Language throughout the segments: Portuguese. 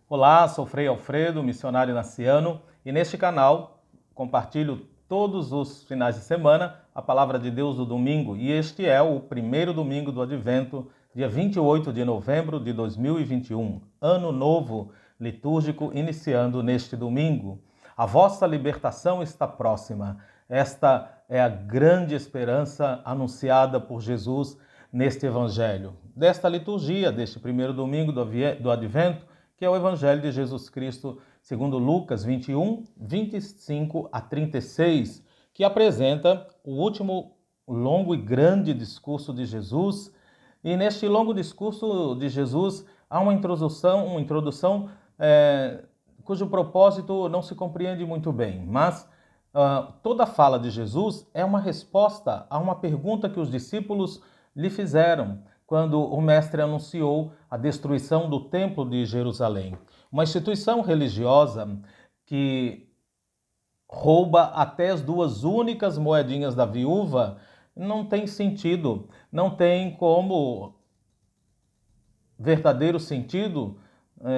Olá, sou Frei Alfredo, missionário naciano, e neste canal compartilho todos os finais de semana a palavra de Deus do domingo, e este é o primeiro domingo do Advento, dia 28 de novembro de 2021, ano novo litúrgico iniciando neste domingo. A vossa libertação está próxima. Esta é a grande esperança anunciada por Jesus neste evangelho. Desta liturgia, deste primeiro domingo do Advento, que é o Evangelho de Jesus Cristo, segundo Lucas 21, 25 a 36, que apresenta o último longo e grande discurso de Jesus. E neste longo discurso de Jesus há uma introdução cujo propósito não se compreende muito bem, mas toda a fala de Jesus é uma resposta a uma pergunta que os discípulos lhe fizeram quando o mestre anunciou a destruição do Templo de Jerusalém. Uma instituição religiosa que rouba até as duas únicas moedinhas da viúva não tem sentido, não tem como verdadeiro sentido,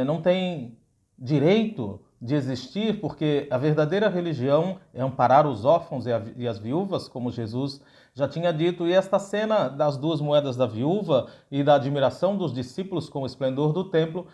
não tem direito de existir, porque a verdadeira religião é amparar os órfãos e as viúvas, como Jesus já tinha dito, e esta cena das duas moedas da viúva e da admiração dos discípulos com o esplendor do templo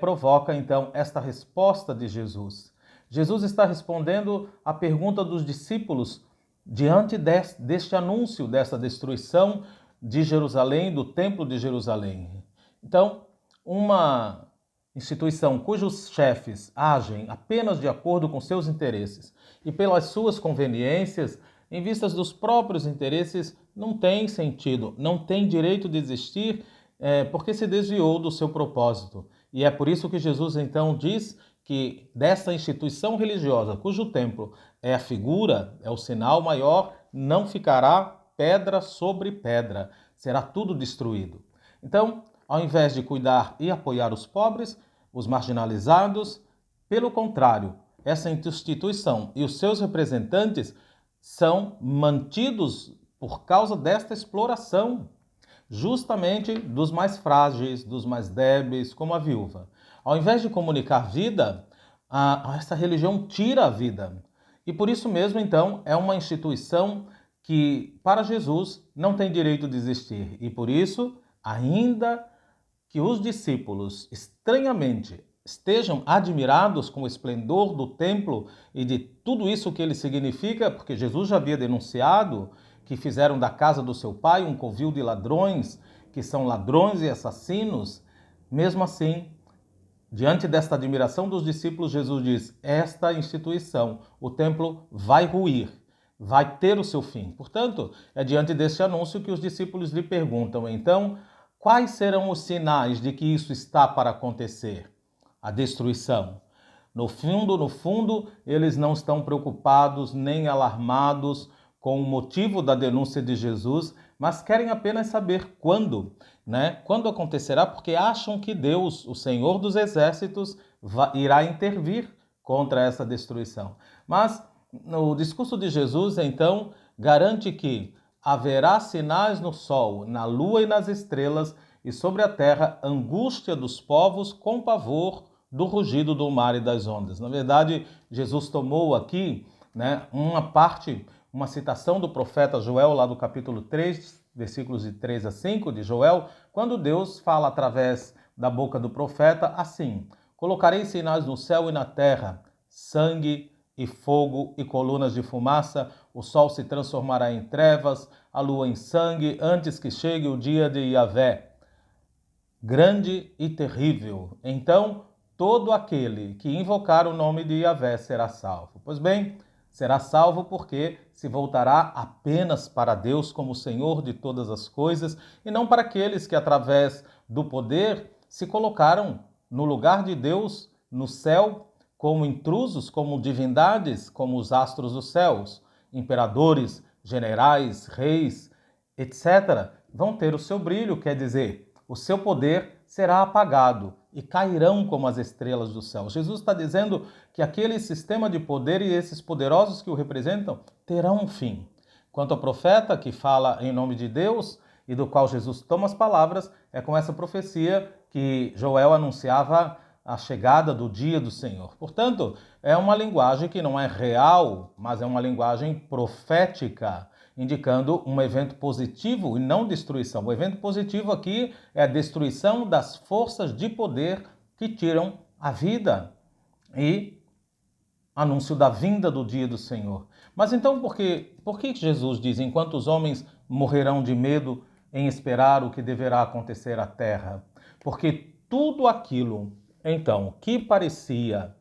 provoca então esta resposta de Jesus. Jesus está respondendo à pergunta dos discípulos diante deste anúncio, dessa destruição de Jerusalém, do templo de Jerusalém. Então, uma instituição cujos chefes agem apenas de acordo com seus interesses e pelas suas conveniências, em vistas dos próprios interesses, não tem sentido, não tem direito de existir, porque se desviou do seu propósito. E é por isso que Jesus então diz que dessa instituição religiosa, cujo templo é a figura, é o sinal maior, não ficará pedra sobre pedra, será tudo destruído. Então, ao invés de cuidar e apoiar os pobres, os marginalizados, pelo contrário, essa instituição e os seus representantes são mantidos por causa desta exploração, justamente dos mais frágeis, dos mais débeis, como a viúva. Ao invés de comunicar vida, essa religião tira a vida. E por isso mesmo, então, é uma instituição que, para Jesus, não tem direito de existir. E por isso, ainda que os discípulos, estranhamente, estejam admirados com o esplendor do templo e de tudo isso que ele significa, porque Jesus já havia denunciado que fizeram da casa do seu pai um covil de ladrões, que são ladrões e assassinos. Mesmo assim, diante desta admiração dos discípulos, Jesus diz: esta instituição, o templo, vai ruir, vai ter o seu fim. Portanto, é diante deste anúncio que os discípulos lhe perguntam, então, quais serão os sinais de que isso está para acontecer? A destruição. No fundo, eles não estão preocupados nem alarmados com o motivo da denúncia de Jesus, mas querem apenas saber quando, né? Quando acontecerá, porque acham que Deus, o Senhor dos Exércitos, irá intervir contra essa destruição. Mas o discurso de Jesus, então, garante que haverá sinais no sol, na lua e nas estrelas, e sobre a terra angústia dos povos com pavor do rugido do mar e das ondas. Na verdade, Jesus tomou aqui, né, uma citação do profeta Joel, lá do capítulo 3, versículos de 3 a 5 de Joel, quando Deus fala através da boca do profeta assim: colocarei sinais no céu e na terra, sangue e fogo e colunas de fumaça, o sol se transformará em trevas, a lua em sangue, antes que chegue o dia de Yahvé, grande e terrível. Então, todo aquele que invocar o nome de Yahvé será salvo. Pois bem, será salvo porque se voltará apenas para Deus como Senhor de todas as coisas e não para aqueles que, através do poder, se colocaram no lugar de Deus no céu como intrusos, como divindades, como os astros dos céus, imperadores, generais, reis, etc., vão ter o seu brilho, quer dizer, o seu poder será apagado e cairão como as estrelas do céu. Jesus está dizendo que aquele sistema de poder e esses poderosos que o representam terão um fim. Quanto ao profeta que fala em nome de Deus e do qual Jesus toma as palavras, é com essa profecia que Joel anunciava a chegada do dia do Senhor. Portanto, é uma linguagem que não é real, mas é uma linguagem profética, indicando um evento positivo e não destruição. O evento positivo aqui é a destruição das forças de poder que tiram a vida e anúncio da vinda do dia do Senhor. Mas então por que Jesus diz, enquanto os homens morrerão de medo em esperar o que deverá acontecer à terra? Porque tudo aquilo, então, que parecia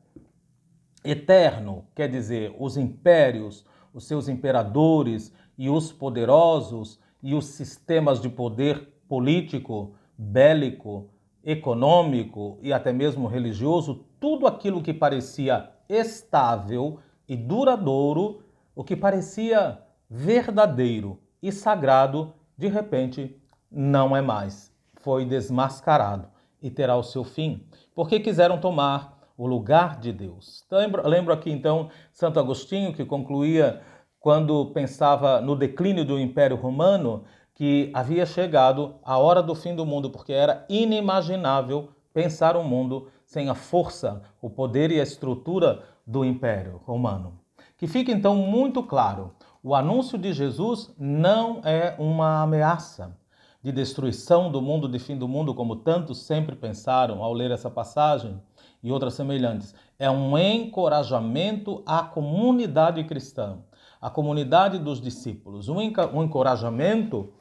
eterno, quer dizer, os impérios, os seus imperadores e os poderosos e os sistemas de poder político, bélico, econômico e até mesmo religioso, tudo aquilo que parecia estável e duradouro, o que parecia verdadeiro e sagrado, de repente não é mais. Foi desmascarado e terá o seu fim, porque quiseram tomar o lugar de Deus. Lembro aqui então Santo Agostinho, que concluía quando pensava no declínio do Império Romano, que havia chegado a hora do fim do mundo, porque era inimaginável pensar um mundo sem a força, o poder e a estrutura do Império Romano. Que fique então muito claro, o anúncio de Jesus não é uma ameaça de destruição do mundo, de fim do mundo, como tantos sempre pensaram ao ler essa passagem e outras semelhantes. É um encorajamento à comunidade cristã, à comunidade dos discípulos, um encorajamento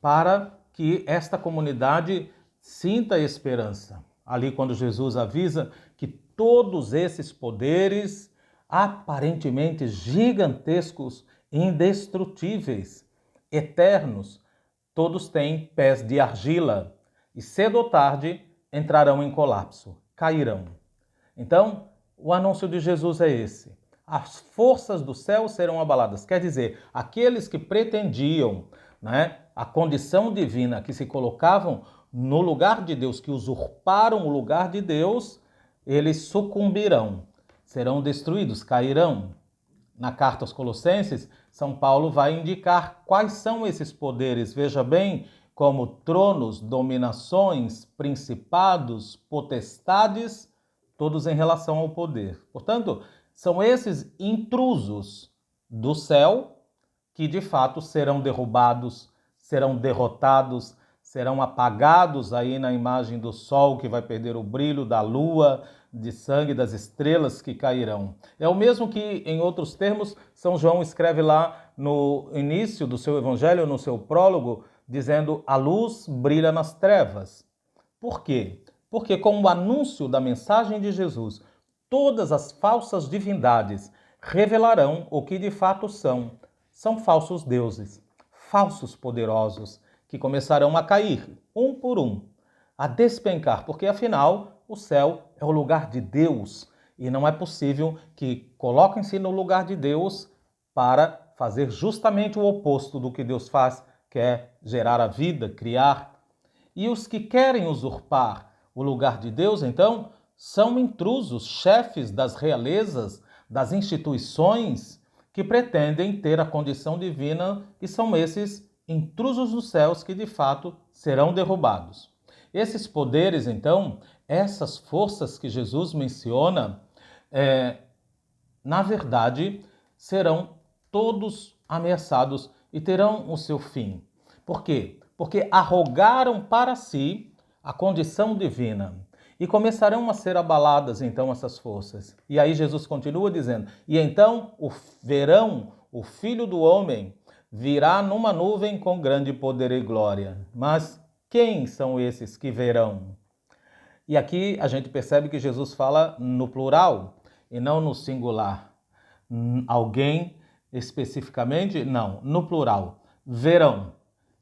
para que esta comunidade sinta esperança. Ali quando Jesus avisa que todos esses poderes aparentemente gigantescos, indestrutíveis, eternos, todos têm pés de argila e cedo ou tarde entrarão em colapso, cairão. Então, o anúncio de Jesus é esse. As forças do céu serão abaladas. Quer dizer, aqueles que pretendiam, a condição divina, que se colocavam no lugar de Deus, que usurparam o lugar de Deus, eles sucumbirão, serão destruídos, cairão. Na carta aos Colossenses, São Paulo vai indicar quais são esses poderes. Veja bem, como tronos, dominações, principados, potestades, todos em relação ao poder. Portanto, são esses intrusos do céu que de fato serão derrubados, serão derrotados, serão apagados aí na imagem do sol que vai perder o brilho, da lua, de sangue, das estrelas que cairão. É o mesmo que, em outros termos, São João escreve lá no início do seu evangelho, no seu prólogo, dizendo: a luz brilha nas trevas. Por quê? Porque com o anúncio da mensagem de Jesus, todas as falsas divindades revelarão o que de fato são. São falsos deuses, falsos poderosos, que começarão a cair, um por um, a despencar, porque afinal o céu é o lugar de Deus e não é possível que coloquem-se no lugar de Deus para fazer justamente o oposto do que Deus faz, que é gerar a vida, criar. E os que querem usurpar o lugar de Deus, então, são intrusos, chefes das realezas, das instituições que pretendem ter a condição divina, e são esses intrusos dos céus que de fato serão derrubados. Esses poderes, então, essas forças que Jesus menciona, na verdade, serão todos ameaçados e terão o seu fim. Por quê? Porque arrogaram para si a condição divina e começarão a ser abaladas, então, essas forças. E aí Jesus continua dizendo: e então verão o Filho do Homem virá numa nuvem com grande poder e glória. Mas quem são esses que verão? E aqui a gente percebe que Jesus fala no plural e não no singular. Alguém especificamente? Não, no plural. Verão.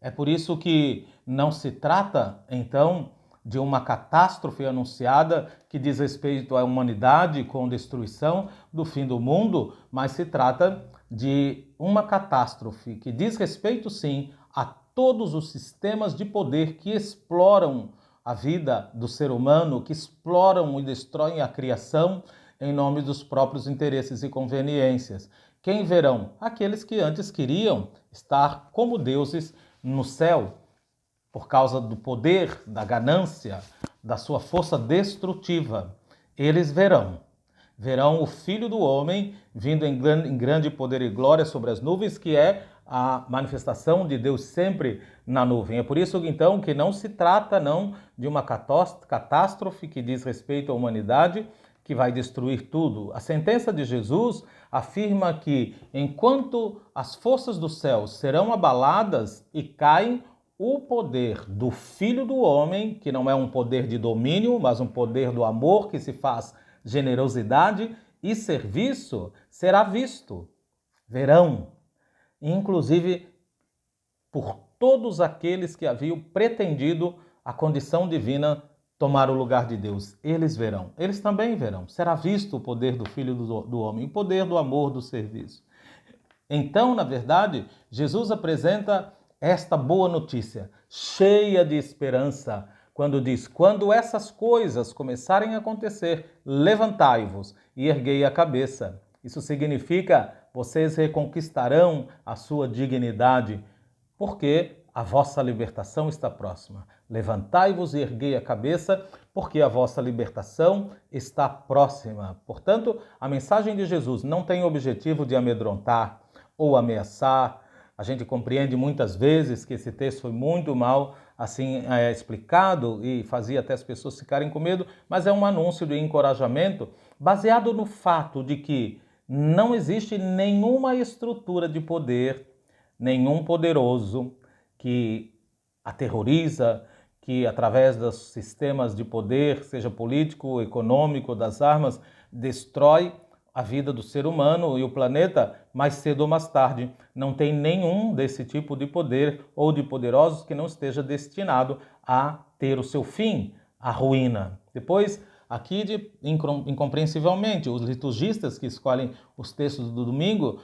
É por isso que não se trata, então, de uma catástrofe anunciada que diz respeito à humanidade com destruição do fim do mundo, mas se trata de uma catástrofe que diz respeito, sim, a todos os sistemas de poder que exploram a vida do ser humano, que exploram e destroem a criação em nome dos próprios interesses e conveniências. Quem verão? Aqueles que antes queriam estar como deuses no céu, por causa do poder, da ganância, da sua força destrutiva. Eles verão. Verão o Filho do Homem vindo em grande poder e glória sobre as nuvens, que é a manifestação de Deus sempre na nuvem. É por isso, então, que não se trata não de uma catástrofe que diz respeito à humanidade, que vai destruir tudo. A sentença de Jesus afirma que, enquanto as forças do céu serão abaladas e caem, o poder do Filho do Homem, que não é um poder de domínio, mas um poder do amor que se faz generosidade e serviço, será visto. Verão, inclusive por todos aqueles que haviam pretendido a condição divina tomar o lugar de Deus. Eles verão, eles também verão. Será visto o poder do Filho do Homem, o poder do amor, do serviço. Então, na verdade, Jesus apresenta esta boa notícia, cheia de esperança, quando diz: quando essas coisas começarem a acontecer, levantai-vos e erguei a cabeça. Isso significa, vocês reconquistarão a sua dignidade, porque a vossa libertação está próxima. Levantai-vos e erguei a cabeça, porque a vossa libertação está próxima. Portanto, a mensagem de Jesus não tem o objetivo de amedrontar ou ameaçar. A gente compreende muitas vezes que esse texto foi muito mal assim explicado e fazia até as pessoas ficarem com medo, mas é um anúncio de encorajamento baseado no fato de que não existe nenhuma estrutura de poder, nenhum poderoso que aterroriza, que através dos sistemas de poder, seja político, econômico, das armas, destrói a vida do ser humano e o planeta mais cedo ou mais tarde. Não tem nenhum desse tipo de poder ou de poderosos que não esteja destinado a ter o seu fim, a ruína. Depois, aqui, incompreensivelmente, os liturgistas que escolhem os textos do domingo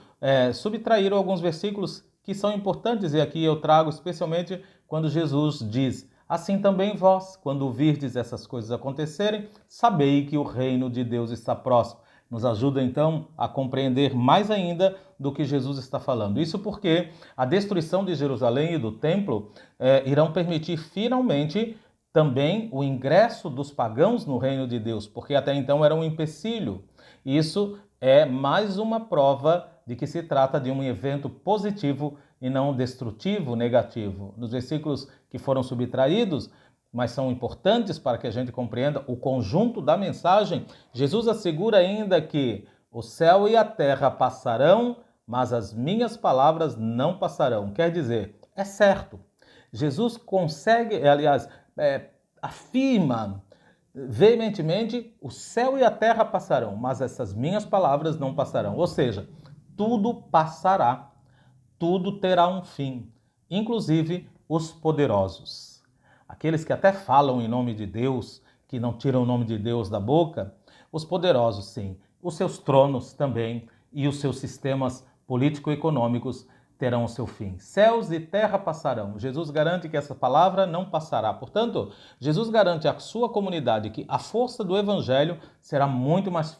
subtraíram alguns versículos que são importantes, e aqui eu trago especialmente quando Jesus diz: assim também vós, quando virdes essas coisas acontecerem, sabei que o reino de Deus está próximo. Nos ajuda então a compreender mais ainda do que Jesus está falando. Isso porque a destruição de Jerusalém e do templo irão permitir finalmente também o ingresso dos pagãos no reino de Deus, porque até então era um empecilho. Isso é mais uma prova de que se trata de um evento positivo e não destrutivo, negativo. Nos versículos que foram subtraídos, mas são importantes para que a gente compreenda o conjunto da mensagem, Jesus assegura ainda que o céu e a terra passarão, mas as minhas palavras não passarão. Quer dizer, é certo. Jesus consegue, aliás, afirma veementemente: o céu e a terra passarão, mas essas minhas palavras não passarão. Ou seja, tudo passará, tudo terá um fim, inclusive os poderosos. Aqueles que até falam em nome de Deus, que não tiram o nome de Deus da boca, os poderosos sim, os seus tronos também e os seus sistemas político-econômicos terão o seu fim. Céus e terra passarão. Jesus garante que essa palavra não passará. Portanto, Jesus garante à sua comunidade que a força do evangelho será muito mais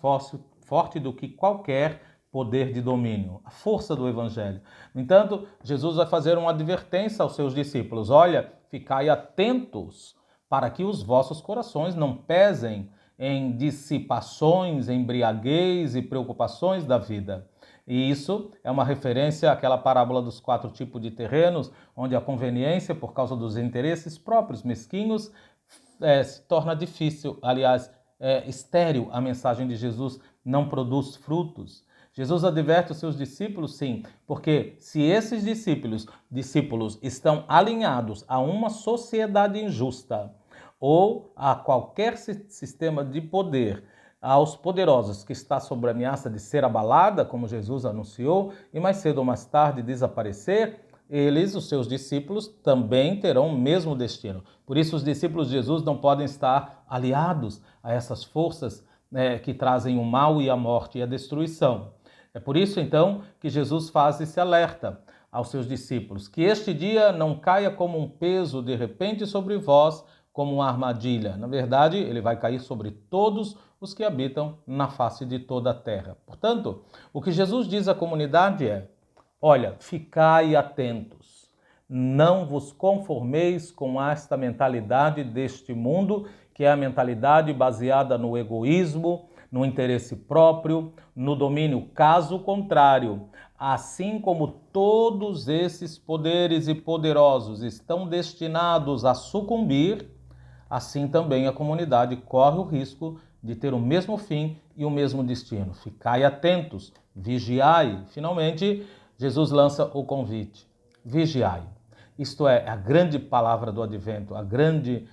forte do que qualquer poder de domínio, a força do evangelho. No entanto, Jesus vai fazer uma advertência aos seus discípulos: olha, ficai atentos para que os vossos corações não pesem em dissipações, embriaguez e preocupações da vida. E isso é uma referência àquela parábola dos 4 tipos de terrenos, onde a conveniência, por causa dos interesses próprios mesquinhos, se torna difícil, aliás, estéril. A mensagem de Jesus não produz frutos. Jesus adverte os seus discípulos, sim, porque se esses discípulos estão alinhados a uma sociedade injusta ou a qualquer sistema de poder, aos poderosos que está sob a ameaça de ser abalada, como Jesus anunciou, e mais cedo ou mais tarde desaparecer, eles, os seus discípulos, também terão o mesmo destino. Por isso, os discípulos de Jesus não podem estar aliados a essas forças que trazem o mal e a morte e a destruição. É por isso, então, que Jesus faz esse alerta aos seus discípulos, que este dia não caia como um peso de repente sobre vós, como uma armadilha. Na verdade, ele vai cair sobre todos os que habitam na face de toda a terra. Portanto, o que Jesus diz à comunidade é: olha, ficai atentos, não vos conformeis com esta mentalidade deste mundo que é a mentalidade baseada no egoísmo, no interesse próprio, no domínio. Caso contrário, assim como todos esses poderes e poderosos estão destinados a sucumbir, assim também a comunidade corre o risco de ter o mesmo fim e o mesmo destino. Ficai atentos, vigiai. Finalmente, Jesus lança o convite: vigiai. Isto é a grande palavra do advento, a grande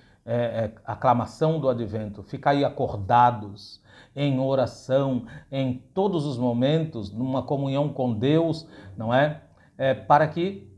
aclamação do advento. Ficai acordados, em oração, em todos os momentos, numa comunhão com Deus, não é? Para que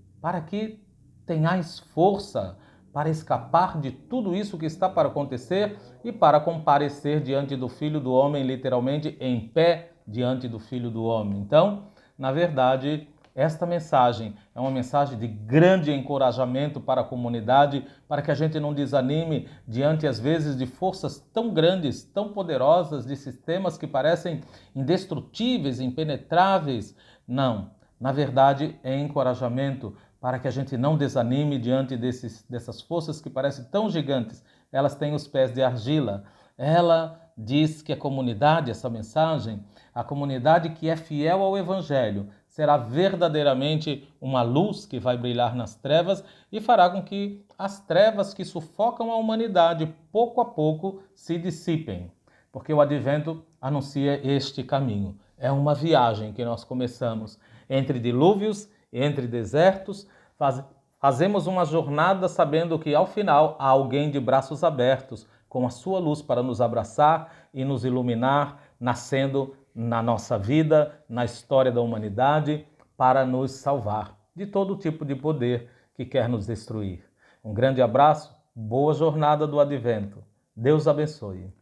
tenhais força para escapar de tudo isso que está para acontecer e para comparecer diante do Filho do Homem, literalmente em pé diante do Filho do Homem. Então, na verdade, esta mensagem é uma mensagem de grande encorajamento para a comunidade, para que a gente não desanime diante, às vezes, de forças tão grandes, tão poderosas, de sistemas que parecem indestrutíveis, impenetráveis. Não, na verdade, é encorajamento para que a gente não desanime diante dessas forças que parecem tão gigantes. Elas têm os pés de argila. Ela diz que a comunidade, essa mensagem, a comunidade que é fiel ao Evangelho, será verdadeiramente uma luz que vai brilhar nas trevas e fará com que as trevas que sufocam a humanidade pouco a pouco se dissipem. Porque o Advento anuncia este caminho. É uma viagem que nós começamos entre dilúvios, entre desertos. Fazemos uma jornada sabendo que ao final há alguém de braços abertos, com a sua luz para nos abraçar e nos iluminar, nascendo na nossa vida, na história da humanidade, para nos salvar de todo tipo de poder que quer nos destruir. Um grande abraço, boa jornada do Advento. Deus abençoe.